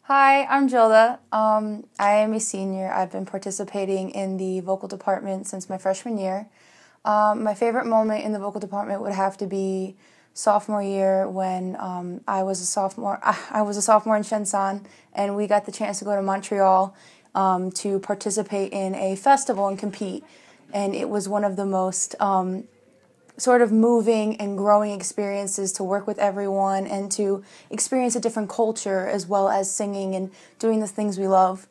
Hi, I'm Gilda. I am a senior. I've been participating in the vocal department since my freshman year. My favorite moment in the vocal department would have to be sophomore year when I was a sophomore. I was a sophomore in Shenzhen, and we got the chance to go to Montreal to participate in a festival and compete. And it was one of the most sort of moving and growing experiences to work with everyone and to experience a different culture as well as singing and doing the things we love.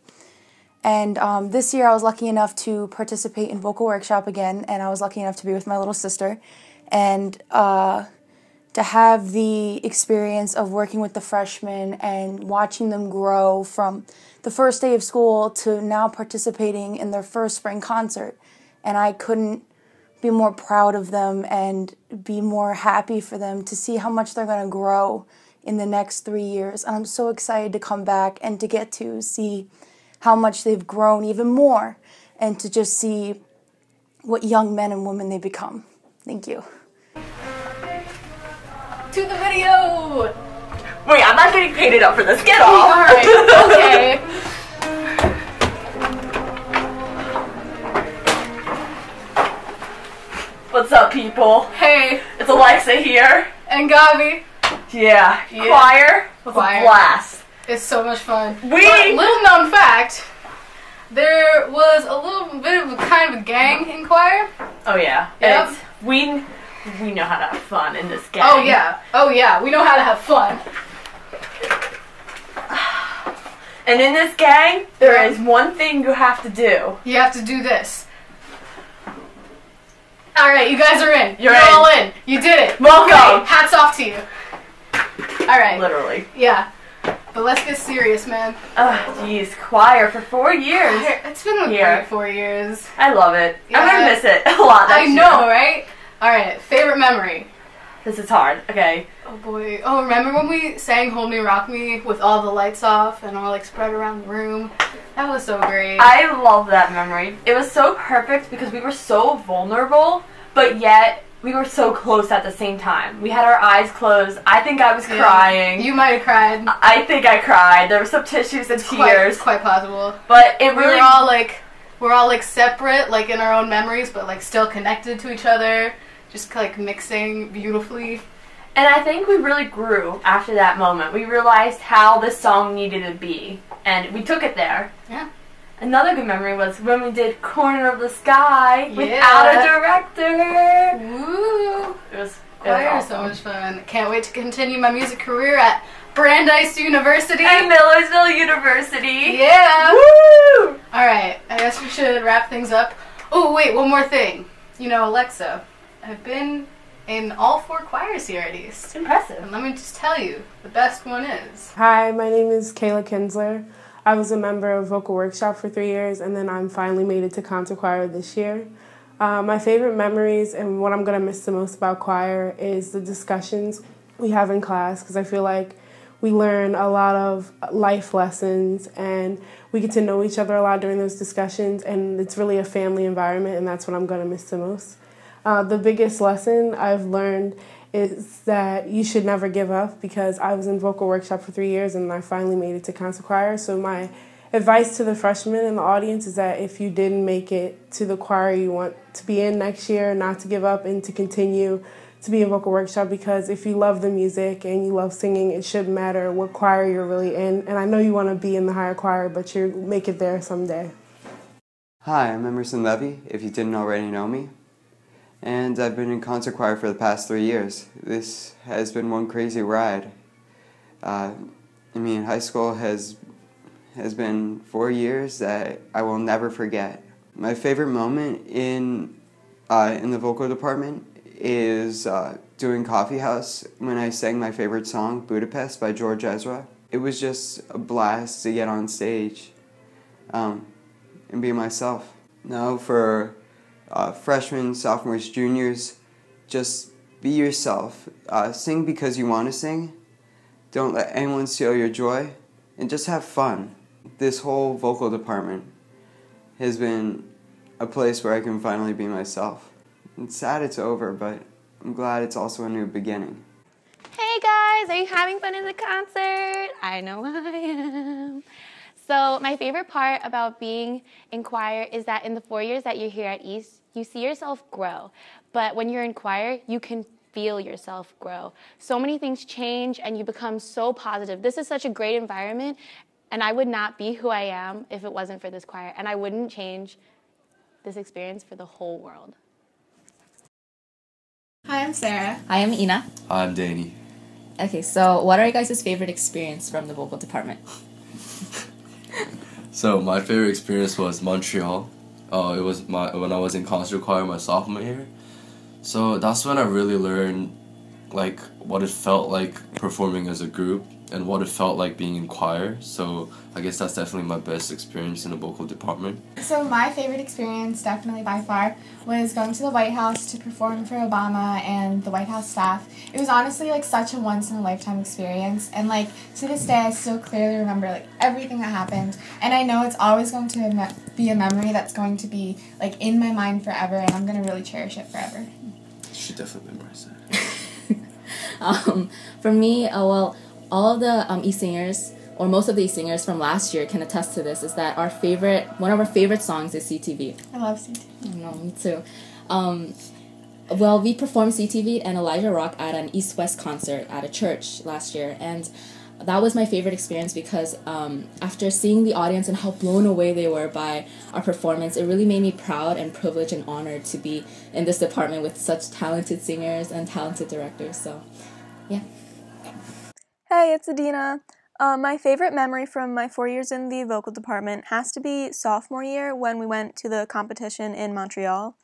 And this year I was lucky enough to participate in vocal workshop again, and I was lucky enough to be with my little sister and to have the experience of working with the freshmen and watching them grow from the first day of school to now participating in their first spring concert. And I couldn't be more proud of them and be more happy for them to see how much they're going to grow in the next 3 years. And I'm so excited to come back and to get to see how much they've grown even more and to just see what young men and women they become. Thank you. To the video! Wait, I'm not getting painted up for this. Get off! Alright, okay. What's up, people? Hey. It's Alexa here. And Gabi. Yeah. Choir was a blast. It's so much fun. But little known fact, there was a little bit of a kind of a gang in choir. Oh yeah. Yep. We know how to have fun in this gang. Oh yeah. We know how to have fun. And in this gang, there is one thing you have to do. You have to do this. Alright, you guys are in. You're all in. You did it. Welcome. Okay, hats off to you. Alright. Literally. Yeah. But let's get serious, man. Ugh, jeez. Choir for 4 years. It's been a great 4 years. I love it. Yeah. I'm gonna miss it a lot. I know, right? Alright, favorite memory. This is hard. Okay. Oh boy. Oh, remember when we sang Hold Me, Rock Me with all the lights off and all like spread around the room? That was so great. I love that memory. It was so perfect because we were so vulnerable, but yet we were so close at the same time. We had our eyes closed. I think I was crying. You might have cried. I think I cried. There were some tissues and tears. It's quite possible. But it really... We're all like separate, like in our own memories, but like still connected to each other. Just like mixing beautifully. And I think we really grew after that moment. We realized how this song needed to be. And we took it there. Yeah. Another good memory was when we did Corner of the Sky without a director. Woo! It was awesome. So much fun. Can't wait to continue my music career at Brandeis University. And Millersville University. Yeah. Woo! Alright, I guess we should wrap things up. Oh, wait, one more thing. You know, Alexa, I've been in all 4 choirs here at East. Impressive. And let me just tell you, the best one is... Hi, my name is Kayla Kinsler. I was a member of Vocal Workshop for 3 years, and then I finally made it to concert choir this year. My favorite memories and what I'm going to miss the most about choir is the discussions we have in class, because I feel like we learn a lot of life lessons, and we get to know each other a lot during those discussions, and it's really a family environment, and that's what I'm going to miss the most. The biggest lesson I've learned is that you should never give up, because I was in vocal workshop for 3 years and I finally made it to concert choir. So my advice to the freshmen in the audience is that if you didn't make it to the choir you want to be in next year, not to give up and to continue to be in vocal workshop, because if you love the music and you love singing, it shouldn't matter what choir you're really in. And I know you want to be in the higher choir, but you'll make it there someday. Hi, I'm Emerson Levy, if you didn't already know me. And I've been in concert choir for the past 3 years. This has been one crazy ride. High school has been 4 years that I will never forget. My favorite moment in the vocal department is doing Coffee House when I sang my favorite song, Budapest by George Ezra. It was just a blast to get on stage and be myself. Now for freshmen, sophomores, juniors, just be yourself. Sing because you want to sing. Don't let anyone steal your joy, and just have fun. This whole vocal department has been a place where I can finally be myself. It's sad it's over, but I'm glad it's also a new beginning. Hey guys, are you having fun in the concert? I know I am. So my favorite part about being in choir is that in the 4 years that you're here at East, you see yourself grow. But when you're in choir, you can feel yourself grow. So many things change and you become so positive. This is such a great environment, and I would not be who I am if it wasn't for this choir, and I wouldn't change this experience for the whole world. Hi, I'm Sarah. Hi, I'm Ina. I'm Danny. Okay, so what are you guys' favorite experience from the vocal department? So my favorite experience was Montreal. It was when I was in concert choir my sophomore year. So that's when I really learned like what it felt like performing as a group and what it felt like being in choir. So I guess that's definitely my best experience in the vocal department. So my favorite experience, definitely by far, was going to the White House to perform for Obama and the White House staff. It was honestly like such a once-in-a-lifetime experience, and like to this day I still clearly remember like everything that happened, and I know it's always going to be a memory that's going to be like in my mind forever, and I'm going to really cherish it forever. You should definitely memorize that. For me, well, all of the E-singers, or most of the E-singers from last year can attest to this, is that one of our favorite songs is CTV. I love CTV. No, me too. Well, we performed CTV and Elijah Rock at an East-West concert at a church last year, and that was my favorite experience because after seeing the audience and how blown away they were by our performance, it really made me proud and privileged and honored to be in this department with such talented singers and talented directors. So, yeah. Hey, it's Adina. My favorite memory from my 4 years in the vocal department has to be sophomore year when we went to the competition in Montreal.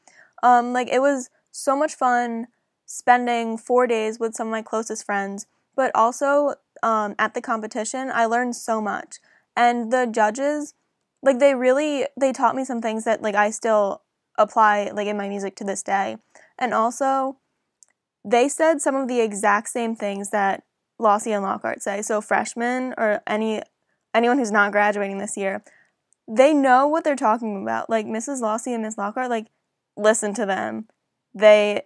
It was so much fun spending 4 days with some of my closest friends, but also at the competition, I learned so much. And the judges, they taught me some things that, I still apply, in my music to this day. And also, they said some of the exact same things that Lossie and Lockhart say. So freshmen or anyone who's not graduating this year, they know what they're talking about. Mrs. Lossie and Miss Lockhart, listen to them. They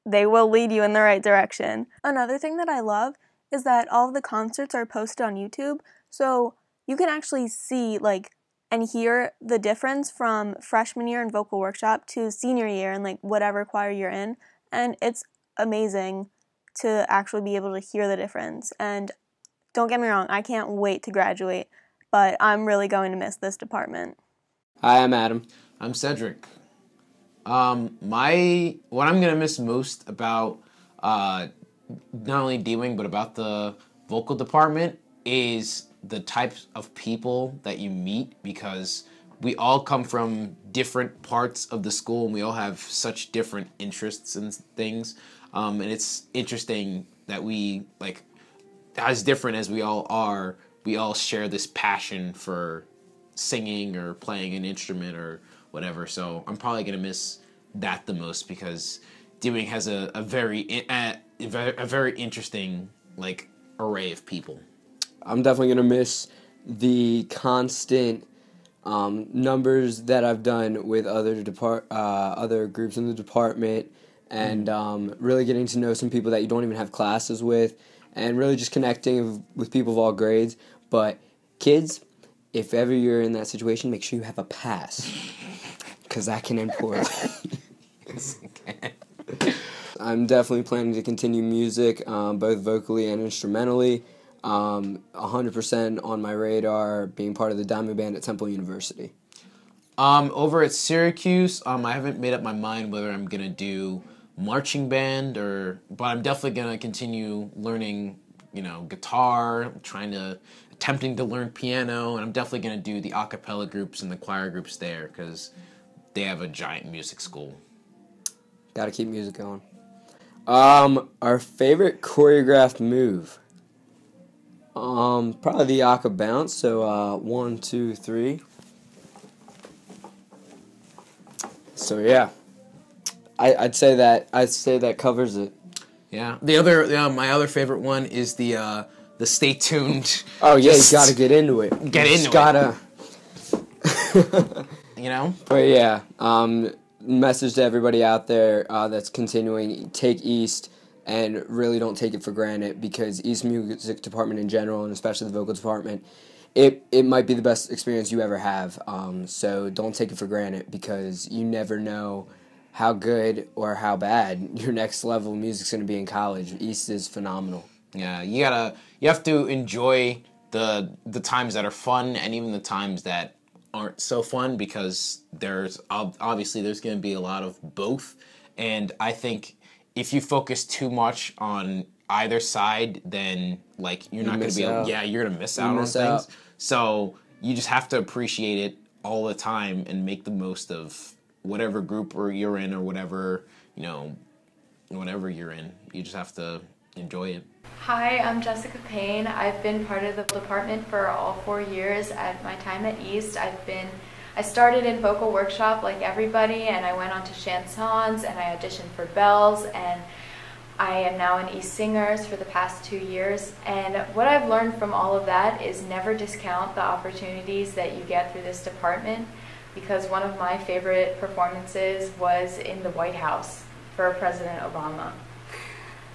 will lead you in the right direction. Another thing that I love is that all of the concerts are posted on YouTube, so you can actually see, and hear the difference from freshman year in vocal workshop to senior year in, whatever choir you're in, and it's amazing to actually be able to hear the difference. And don't get me wrong, I can't wait to graduate, but I'm really going to miss this department. Hi, I'm Adam. I'm Cedric. What I'm gonna miss most about not only D-Wing but about the vocal department is the types of people that you meet, because we all come from different parts of the school and we all have such different interests and things. And it's interesting that we, as different as we all are, we all share this passion for singing or playing an instrument or whatever. So I'm probably going to miss that the most, because D-Wing has a very interesting, array of people. I'm definitely going to miss the constant numbers that I've done with other groups in the department, and really getting to know some people that you don't even have classes with, and really just connecting with people of all grades. But kids, if ever you're in that situation, make sure you have a pass, because that can end poorly. I'm definitely planning to continue music, both vocally and instrumentally. 100% on my radar, being part of the Diamond Band at Temple University. Over at Syracuse, I haven't made up my mind whether I'm gonna do marching band but I'm definitely gonna continue learning, guitar, attempting to learn piano, and I'm definitely gonna do the a cappella groups and the choir groups there, because they have a giant music school. Gotta keep music going. Our favorite choreographed move. Probably the aka bounce. So 1, 2, 3. So yeah, I'd say that covers it. Yeah. My other favorite one is the stay tuned. Oh yeah, you gotta get into it. Gotta. But yeah, message to everybody out there that's continuing. Take East. and really don't take it for granted, because East Music Department in general, and especially the vocal department, it might be the best experience you ever have. So don't take it for granted, because you never know how good or how bad your next level of music's going to be in college. East is phenomenal. Yeah, you have to enjoy the times that are fun and even the times that aren't so fun, because there's obviously there's going to be a lot of both. And I think if you focus too much on either side, then like you're not going to be you're going to miss out on things. So you just have to appreciate it all the time and make the most of whatever group you're in, or whatever, whatever you're in. You just have to enjoy it. Hi, I'm Jessica Payne. I've been part of the department for all 4 years. At my time at East, I started in vocal workshop like everybody, and I went on to chansons, and I auditioned for bells, and I am now in East Singers for the past 2 years. And what I've learned from all of that is never discount the opportunities that you get through this department, because one of my favorite performances was in the White House for President Obama.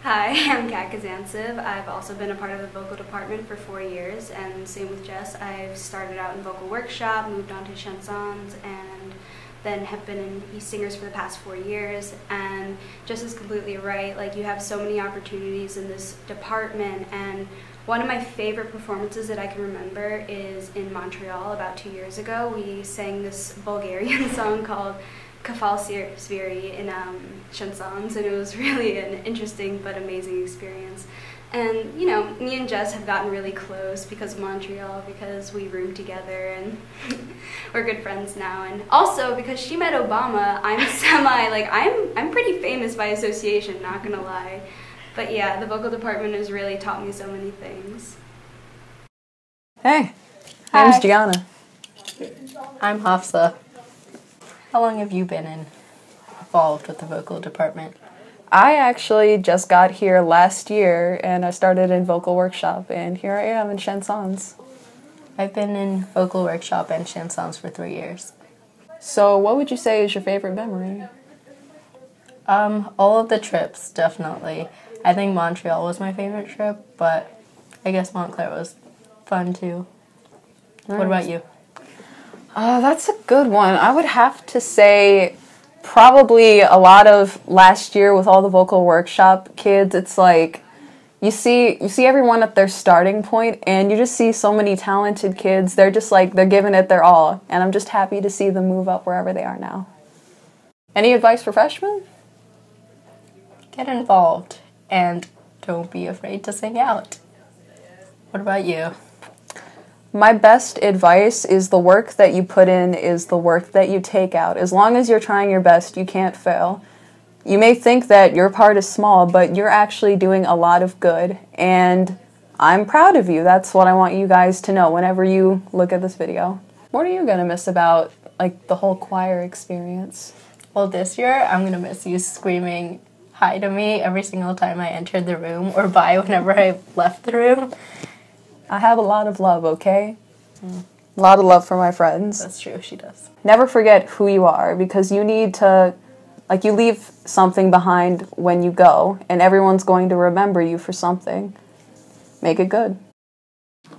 Hi, I'm Kat Kazantsev. I've also been a part of the vocal department for 4 years, and same with Jess. I've started out in vocal workshop, moved on to chansons, and then have been in East Singers for the past 4 years. And Jess is completely right. Like, you have so many opportunities in this department, and one of my favorite performances that I can remember is in Montreal about 2 years ago. We sang this Bulgarian song called Kafal Sviri in chansons, and it was really an interesting but amazing experience. And me and Jess have gotten really close because of Montreal, because we roomed together and we're good friends now. And also because she met Obama, I'm pretty famous by association, not gonna lie. But yeah, the vocal department has really taught me so many things. Hey, my name's Gianna. I'm Hafsa. How long have you been involved with the vocal department? I actually just got here last year, and I started in vocal workshop, and here I am in chansons. I've been in vocal workshop and chansons for 3 years. So what would you say is your favorite memory? All of the trips, definitely. I think Montreal was my favorite trip, but I guess Montclair was fun too. Nice. What about you? That's a good one. I would have to say probably a lot of last year with all the vocal workshop kids. It's like you see everyone at their starting point, and you just see so many talented kids. They're just like, they're giving it their all, and I'm just happy to see them move up wherever they are now. Any advice for freshmen? Get involved, and don't be afraid to sing out. What about you? My best advice is the work that you put in is the work that you take out. As long as you're trying your best, you can't fail. You may think that your part is small, but you're actually doing a lot of good, and I'm proud of you. That's what I want you guys to know whenever you look at this video. What are you going to miss about, like, the whole choir experience? Well, this year, I'm going to miss you screaming hi to me every single time I entered the room, or bye whenever I left the room. I have a lot of love, okay? A lot of love for my friends. That's true, she does. Never forget who you are, because you need to, like, you leave something behind when you go, and everyone's going to remember you for something. Make it good.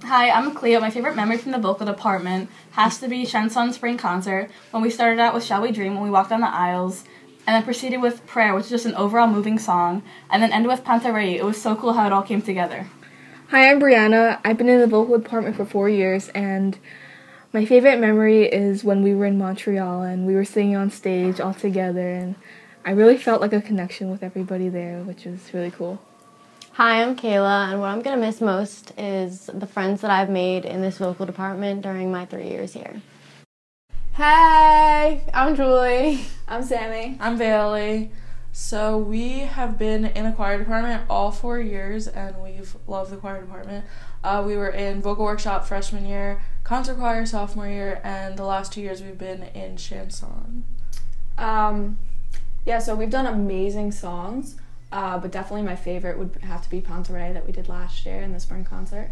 Hi, I'm Cleo. My favorite memory from the vocal department has to be Chanson Spring Concert, when we started out with Shall We Dream, when we walked down the aisles, and then proceeded with Prayer, which is just an overall moving song, and then ended with Pantarei. It was so cool how it all came together. Hi, I'm Brianna. I've been in the vocal department for 4 years, and my favorite memory is when we were in Montreal and we were singing on stage all together, and I really felt like a connection with everybody there, which was really cool. Hi, I'm Kayla, and what I'm going to miss most is the friends that I've made in this vocal department during my 3 years here. Hey, I'm Julie. I'm Sammi. I'm Bailey. So we have been in a choir department all 4 years, and we've loved the choir department. We were in vocal workshop freshman year, concert choir sophomore year, and the last 2 years we've been in chanson. Yeah, so we've done amazing songs, but definitely my favorite would have to be Pantarei that we did last year in the spring concert.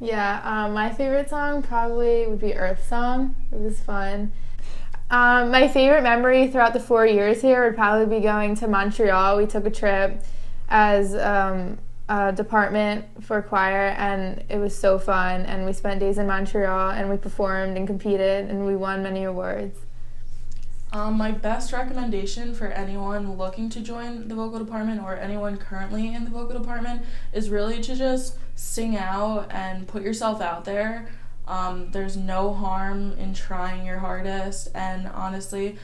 Yeah, my favorite song probably would be Earth Song. It was fun. My favorite memory throughout the 4 years here would probably be going to Montreal. We took a trip as a department for choir, and it was so fun, and we spent days in Montreal, and we performed and competed, and we won many awards. My best recommendation for anyone looking to join the vocal department or anyone currently in the vocal department is really to just sing out and put yourself out there. There's no harm in trying your hardest, and honestly,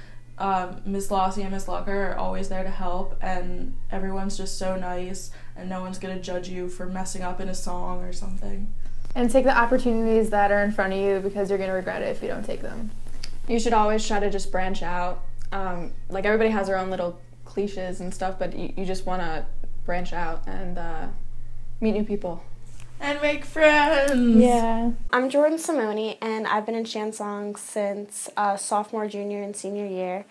Miss Lossie and Miss Lucker are always there to help, and everyone's just so nice, and no one's gonna judge you for messing up in a song or something. And take the opportunities that are in front of you, because you're gonna regret it if you don't take them. You should always try to just branch out. Like, everybody has their own little cliches and stuff, but you just want to branch out and meet new people. And make friends! Yeah. I'm Jordan Simone, and I've been in Chansons since sophomore, junior, and senior year.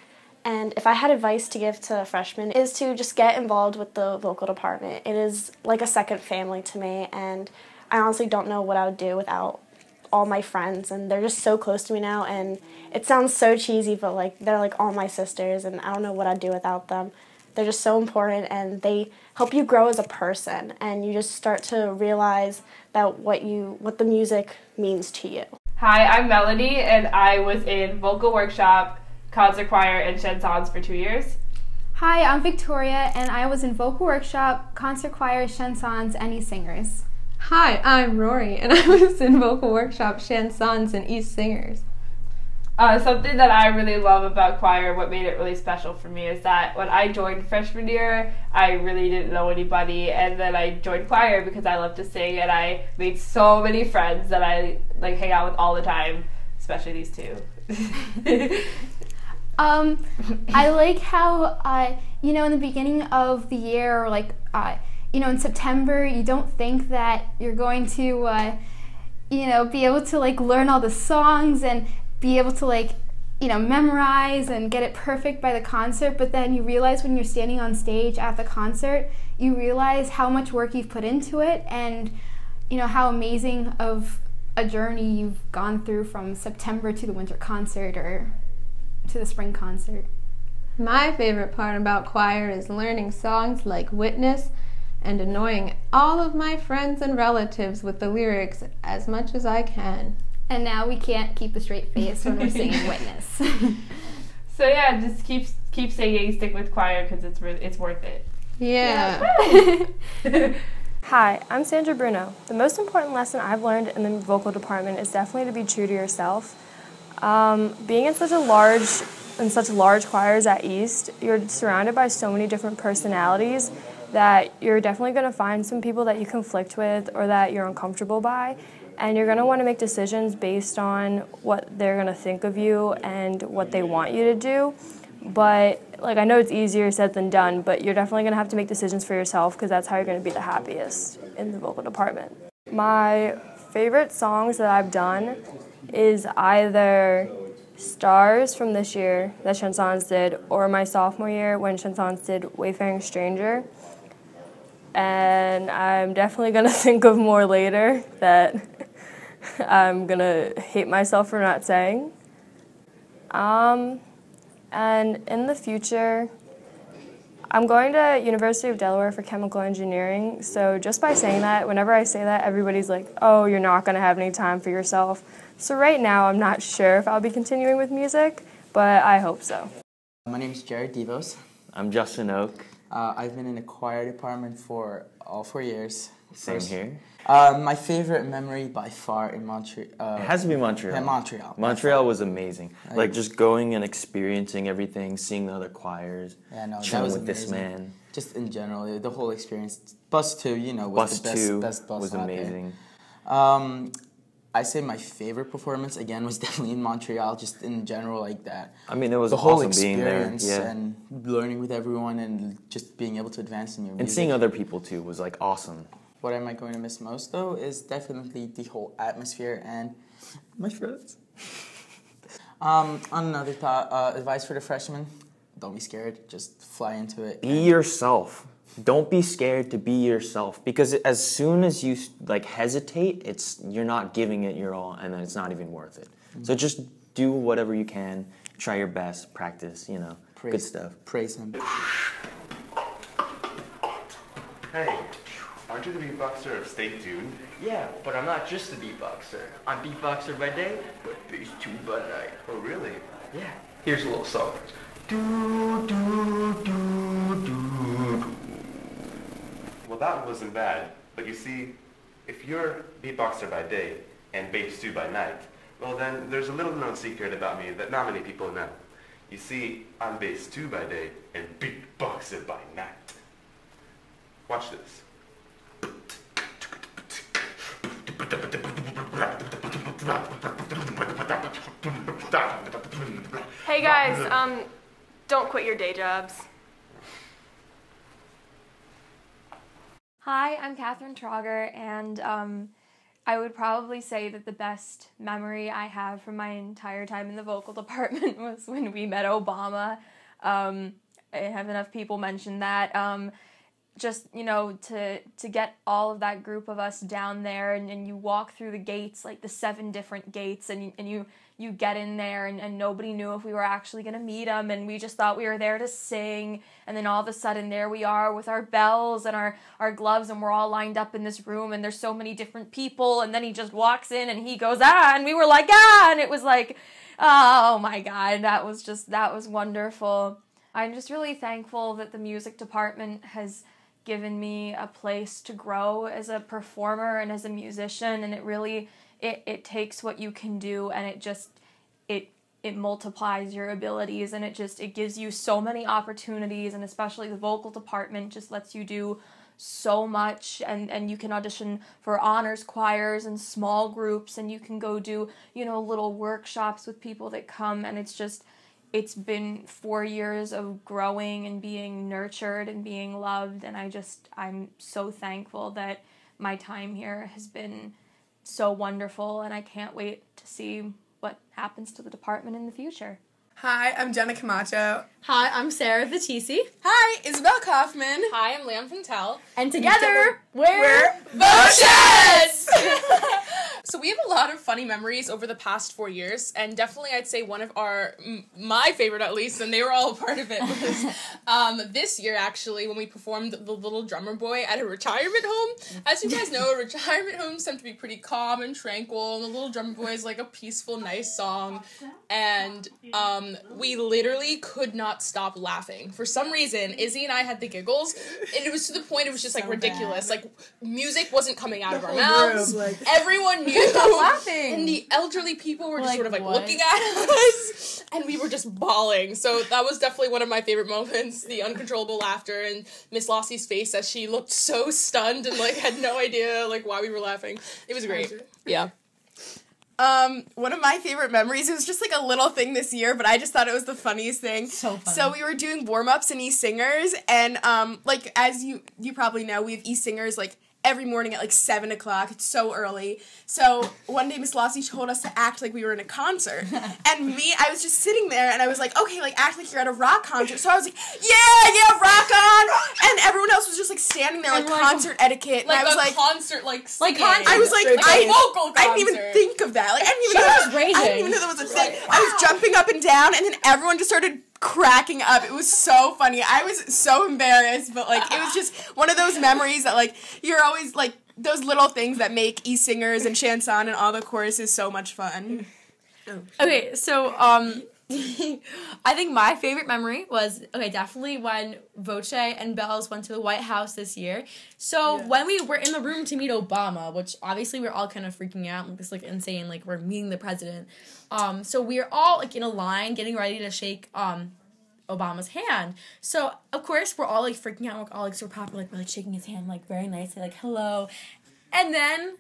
And if I had advice to give to freshmen, is to just get involved with the vocal department. It is like a second family to me, and I honestly don't know what I would do without all my friends, and they're just so close to me now, and it sounds so cheesy, but like they're like all my sisters, and I don't know what I'd do without them. They're just so important, and they help you grow as a person, and you just start to realize that what the music means to you. Hi, I'm Melanie, and I was in vocal workshop, concert choir, and chansons for 2 years. Hi, I'm Victoria, and I was in vocal workshop, concert choir, chansons, and East Singers. Hi, I'm Rory, and I was in vocal workshop, chansons, and East Singers. Something that I really love about choir, what made it really special for me, is that when I joined freshman year, I really didn't know anybody, and then I joined choir because I love to sing, and I made so many friends that I like hang out with all the time, especially these two. I like how, in the beginning of the year, or like, in September, you don't think that you're going to, be able to like learn all the songs and be able to like, memorize and get it perfect by the concert, but then you realize when you're standing on stage at the concert, you realize how much work you've put into it, and how amazing of a journey you've gone through from September to the winter concert or to the spring concert. My favorite part about choir is learning songs like Witness and annoying all of my friends and relatives with the lyrics as much as I can. And now we can't keep a straight face when we're singing Witness. So yeah, just keep singing, stick with choir, because it's worth it. Yeah. Hi, I'm Sandra Bruno. The most important lesson I've learned in the vocal department is definitely to be true to yourself. Being in such large choirs at East, you're surrounded by so many different personalities that you're definitely going to find some people that you conflict with or that you're uncomfortable by, and you're going to want to make decisions based on what they're going to think of you and what they want you to do. But I know it's easier said than done, but you're definitely going to have to make decisions for yourself, because that's how you're going to be the happiest in the vocal department. My favorite songs that I've done is either Stars from this year that Chansons did, or my sophomore year when Chansons did Wayfaring Stranger. And I'm definitely going to think of more later that I'm going to hate myself for not saying. And in the future, I'm going to University of Delaware for chemical engineering, so just by saying that, whenever I say that, everybody's like, oh, you're not going to have any time for yourself. So right now, I'm not sure if I'll be continuing with music, but I hope so. My name is Jared.end. I'm Justin Oak. I've been in the choir department for all 4 years. Same here. My favorite memory by far in Montreal. It has to be Montreal. Yeah, Montreal. Montreal was amazing. Like just going and experiencing everything, seeing the other choirs, chilling with this man. Just in general, the whole experience. Bus 2, was the best bus was amazing. I say my favorite performance again was definitely in Montreal, just in general like that. I mean, it was the whole awesome experience being there, and learning with everyone and just being able to advance in your music. And seeing other people too was like awesome. What am I going to miss most though is definitely the whole atmosphere and my friends. On another thought, advice for the freshmen: don't be scared, just fly into it. Be yourself. Don't be scared to be yourself, because as soon as you hesitate, you're not giving it your all, and then it's not even worth it. Mm-hmm. So just do whatever you can, try your best, practice, good stuff. Praise him. Hey, aren't you the beatboxer of Stay Tuned? Yeah, but I'm not just a beatboxer. I'm beatboxer by day, but bass tune by night. Oh, really? Yeah. Here's a little song. Well, that wasn't bad. But you see, if you're beatboxer by day and bass 2 by night, well then there's a little known secret about me that not many people know. You see, I'm bass 2 by day and beatboxer by night. Watch this. Hey guys, don't quit your day jobs. Hi, I'm Katherine Trauger, and I would probably say that the best memory I have from my entire time in the vocal department was when we met Obama. I have enough people mention that. Just, you know, to get all of that group of us down there, and you walk through the gates, like the 7 different gates, and you get in there, and nobody knew if we were actually going to meet him, and we just thought we were there to sing, and then all of a sudden there we are with our bells and our gloves, and we're all lined up in this room, and there's so many different people, and then he just walks in, and he goes, and we were like, and it was like, oh my God, that was wonderful. I'm just really thankful that the music department has given me a place to grow as a performer and as a musician, and it really it takes what you can do, and it multiplies your abilities, and it gives you so many opportunities, and especially the vocal department just lets you do so much, and you can audition for honors choirs and small groups, and you can go do, you know, little workshops with people that come, and it's been 4 years of growing and being nurtured and being loved, and I'm so thankful that my time here has been so wonderful, and I can't wait to see what happens to the department in the future. Hi, I'm Jenna Camacho. Hi, I'm Sarah Vitisi. Hi, Isabel Kaufman. Hi, I'm Liam Fintel. And together, we're Voces! So we have a lot of funny memories over the past 4 years, and definitely I'd say one of my favorite at least, and they were all a part of it, was this year actually when we performed The Little Drummer Boy at a retirement home. As you guys know, retirement homes tend to be pretty calm and tranquil, and The Little Drummer Boy is like a peaceful, nice song, and we literally could not stop laughing. For some reason, Izzy and I had the giggles, and it was to the point it was just like ridiculous. Like, music wasn't coming out of our mouths. Everyone knew. Laughing. And the elderly people were just Like, sort of like what? looking at us, and we were just bawling. So that was definitely one of my favorite moments, the uncontrollable laughter, and Miss Lossie's face as she looked so stunned and like had no idea like why we were laughing. It was great. Yeah. One of my favorite memories, it was just like a little thing this year, but I just thought it was the funniest thing. So funny. So we were doing warm-ups in E-Singers, and like as you probably know, we have E-Singers like every morning at like 7 o'clock. It's so early. So one day Miss Lossie told us to act like we were in a concert. And I was just sitting there and I was like, okay, like act like you're at a rock concert. So I was like, yeah, rock on. And everyone else was just like standing there like concert etiquette. Like and I was a like, concert, like singing. I was like, vocal concert. I didn't even think of that. Like I didn't even know that was a thing. I was jumping up and down, and then everyone just started cracking up. It was so funny. I was so embarrassed, but like it was just one of those memories that like you're always like those little things that make E-Singers and Chanson and all the choruses so much fun. Okay, so I think my favorite memory was definitely when Voce and Bells went to the White House this year. So when we were in the room to meet Obama, which obviously we're all kind of freaking out, like this like insane, like we're meeting the president. So we're all like in a line getting ready to shake Obama's hand. So of course we're all like freaking out, we're all like super popular, like we're like shaking his hand like very nicely, like hello. And then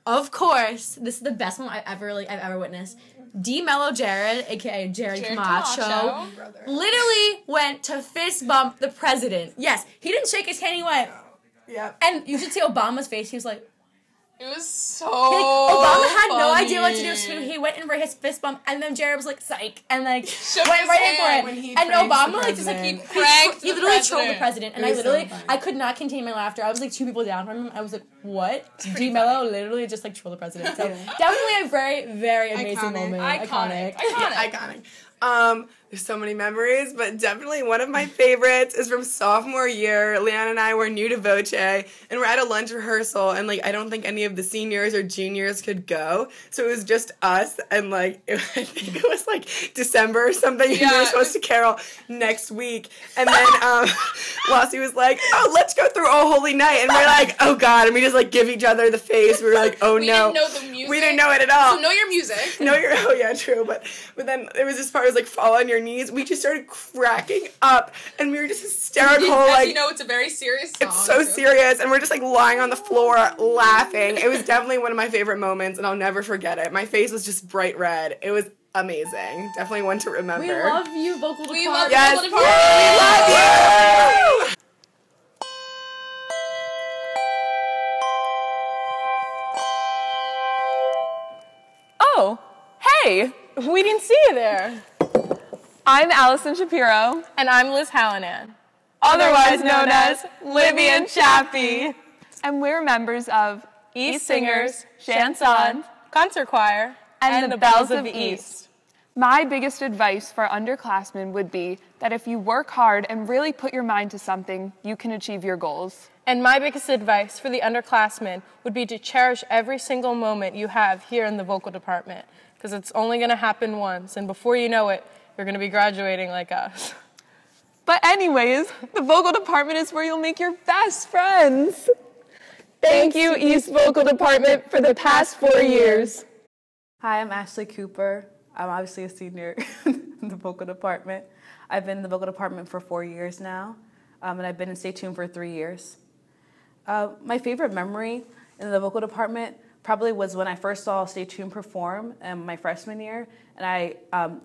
of course, this is the best one I've ever witnessed. D-Mello Jared, aka Jared Camacho, literally went to fist bump the president. Yes, he didn't shake his hand, he went. Yeah. And you should see Obama's face, he was like, it was so Obama had no funny. idea what to do, so he went in for his fist bump, and then Jared was like, psych, and like Shook went his right in hand for when it. he And pranked Obama the like just like president. Pranked he the literally trolled president. the president, and It was I could not contain my laughter. I was like 2 people down from him. I was like, what? D-Mello literally just like trolled the president. So definitely a very, very amazing moment. Iconic. There's so many memories, but definitely one of my favorites is from sophomore year. Leanna and I were new to Voce, and we're at a lunch rehearsal, and, like, I don't think any of the seniors or juniors could go, so it was just us, and, like, I think it was, like, December or something, and we were supposed to carol next week, and then Lassie was like, oh, let's go through Oh Holy Night, and we're like, oh, God, and we just, like, give each other the face. We were like, oh, We no. didn't know the music. We didn't know it at all. So know your music. Oh, yeah, true, but then there was this part, it was like, fall on your knees. We just started cracking up, and we were just hysterical. As like, you know, it's a very serious song. it's so serious, and we're just, like, lying on the floor laughing. It was definitely one of my favorite moments, and I'll never forget it. My face was just bright red. It was amazing. Definitely one to remember. We love you, vocal department. We love you, vocal department. We love you. Oh, hey, we didn't see you there. I'm Allison Shapiro. And I'm Liz Hallinan. Otherwise known as Libby and Chappie. And we're members of East Singers, Chanson, Concert Choir, and the Bells of East. My biggest advice for underclassmen would be that if you work hard and really put your mind to something, you can achieve your goals. And my biggest advice for the underclassmen would be to cherish every single moment you have here in the vocal department, because it's only going to happen once, and before you know it, you're going to be graduating like us. But anyways, the vocal department is where you'll make your best friends. Thank you, East Vocal Department, for the past 4 years. Hi, I'm Ashley Cooper. I'm obviously a senior in the vocal department. I've been in the vocal department for 4 years now, and I've been in Stay Tuned for 3 years. My favorite memory in the vocal department probably was when I first saw Stay Tuned perform in my freshman year, and I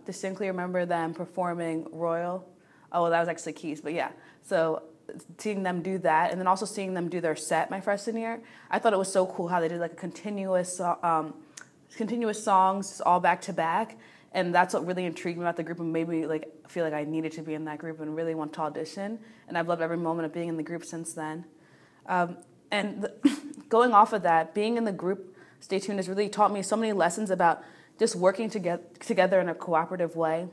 distinctly remember them performing Royal. Oh, well, that was actually Keys, but yeah. So seeing them do that, and then also seeing them do their set my freshman year, I thought it was so cool how they did like a continuous songs all back to back, and that's what really intrigued me about the group and made me like feel like I needed to be in that group and really want to audition. And I've loved every moment of being in the group since then. Going off of that, being in the group Stay Tuned has really taught me so many lessons about just working together in a cooperative way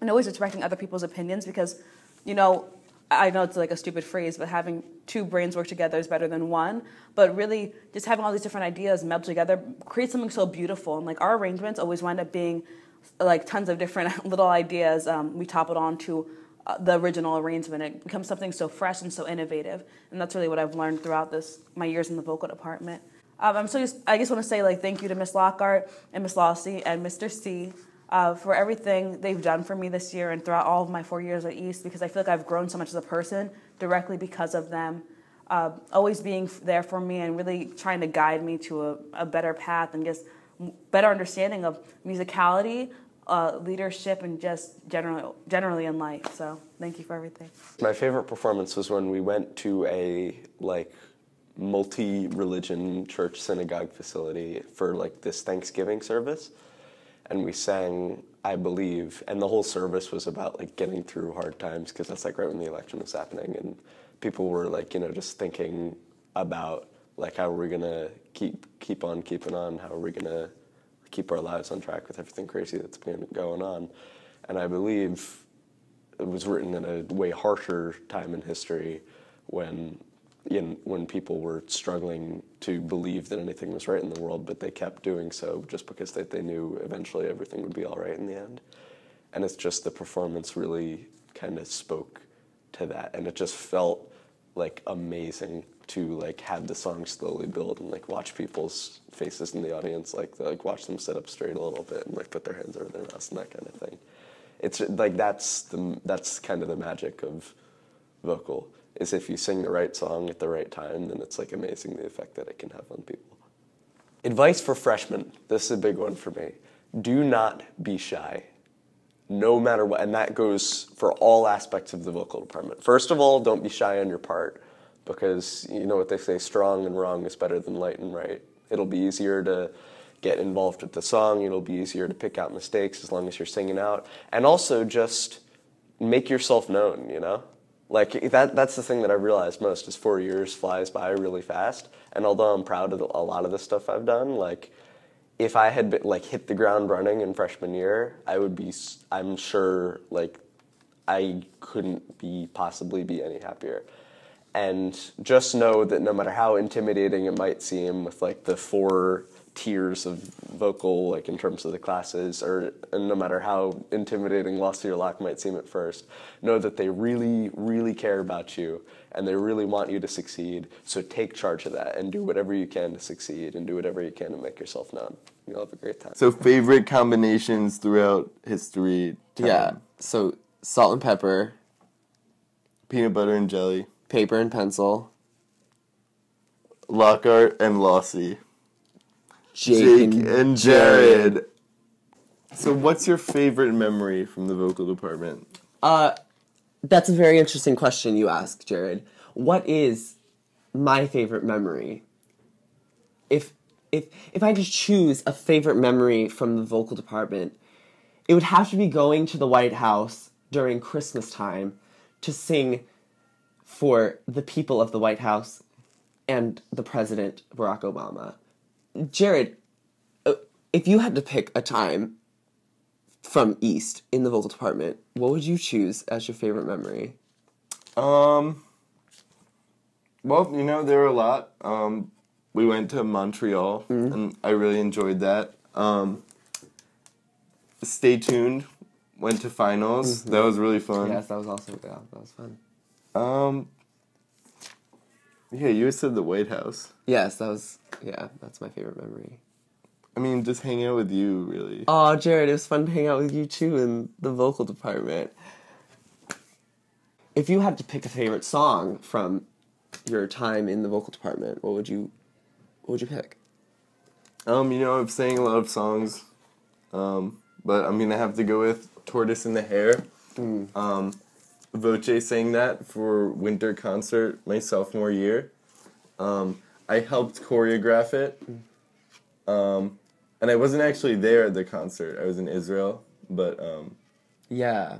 and always respecting other people's opinions, because, you know, I know it's like a stupid phrase, but having two brains work together is better than one. But really, just having all these different ideas meld together creates something so beautiful. And like our arrangements always wind up being like tons of different little ideas. We top it on to the original arrangement. It becomes something so fresh and so innovative. And that's really what I've learned throughout my years in the vocal department. I just want to say like thank you to Miss Lockhart and Miss Lossie and Mr. C. For everything they've done for me this year and throughout all of my 4 years at East, because I feel like I've grown so much as a person directly because of them, always being there for me and really trying to guide me to a better path and just better understanding of musicality, leadership, and just generally in life. So thank you for everything. My favorite performance was when we went to a multi-religion church synagogue facility for like this Thanksgiving service. And we sang I Believe, and the whole service was about like getting through hard times, because that's like right when the election was happening, and people were like, you know, just thinking about like how are we gonna keep on keeping on, how are we gonna keep our lives on track with everything crazy that's been going on. And I believe it was written in a way harsher time in history when people were struggling to believe that anything was right in the world, but they kept doing so just because they knew eventually everything would be all right in the end. And it's just the performance really kind of spoke to that, and it just felt like amazing to like have the song slowly build and like watch people's faces in the audience, like watch them sit up straight a little bit and like put their hands over their mouths and that kind of thing. It's like that's kind of the magic of vocal. Is if you sing the right song at the right time, then it's like amazing the effect that it can have on people. Advice for freshmen. This is a big one for me. Do not be shy, no matter what. And that goes for all aspects of the vocal department. First of all, don't be shy on your part, because you know what they say, strong and wrong is better than light and right. It'll be easier to get involved with the song. It'll be easier to pick out mistakes as long as you're singing out. And also just make yourself known, you know? Like, that's the thing that I've realized most, is 4 years flies by really fast. And although I'm proud of a lot of the stuff I've done, like, if I had been, like, hit the ground running in freshman year, I'm sure, like, I couldn't possibly be any happier. And just know that no matter how intimidating it might seem with, like, the 4 tiers of vocal, like, in terms of the classes, and no matter how intimidating Lost to Your Lock might seem at first, know that they really, really care about you, and they really want you to succeed. So take charge of that, and do whatever you can to succeed, and do whatever you can to make yourself known. You'll have a great time. So favorite combinations throughout history? Yeah, so salt and pepper. Peanut butter and jelly. Paper and pencil. Lockhart and Lossie. Jake and Jared. So what's your favorite memory from the vocal department? That's a very interesting question you ask, Jared. What is my favorite memory? If I could choose a favorite memory from the vocal department, it would have to be going to the White House during Christmas time to sing for the people of the White House and the President, Barack Obama. Jared, if you had to pick a time from East in the vocal department, what would you choose as your favorite memory? Well, there were a lot. We went to Montreal, and I really enjoyed that. Stay Tuned went to finals. That was really fun. Yes, that was also, that was fun. Yeah, you said the White House. Yes, that's my favorite memory. I mean, just hanging out with you, really. Oh, Jared, it was fun to hang out with you, too, in the vocal department. If you had to pick a favorite song from your time in the vocal department, what would you pick? I've sang a lot of songs, but I'm going to have to go with Tortoise in the Hair. Voce sang that for winter concert my sophomore year. I helped choreograph it. And I wasn't actually there at the concert. I was in Israel, but yeah,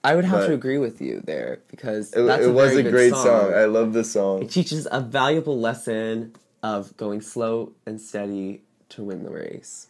I would have to agree with you there because it was a great song. I love the song. It teaches a valuable lesson of going slow and steady to win the race.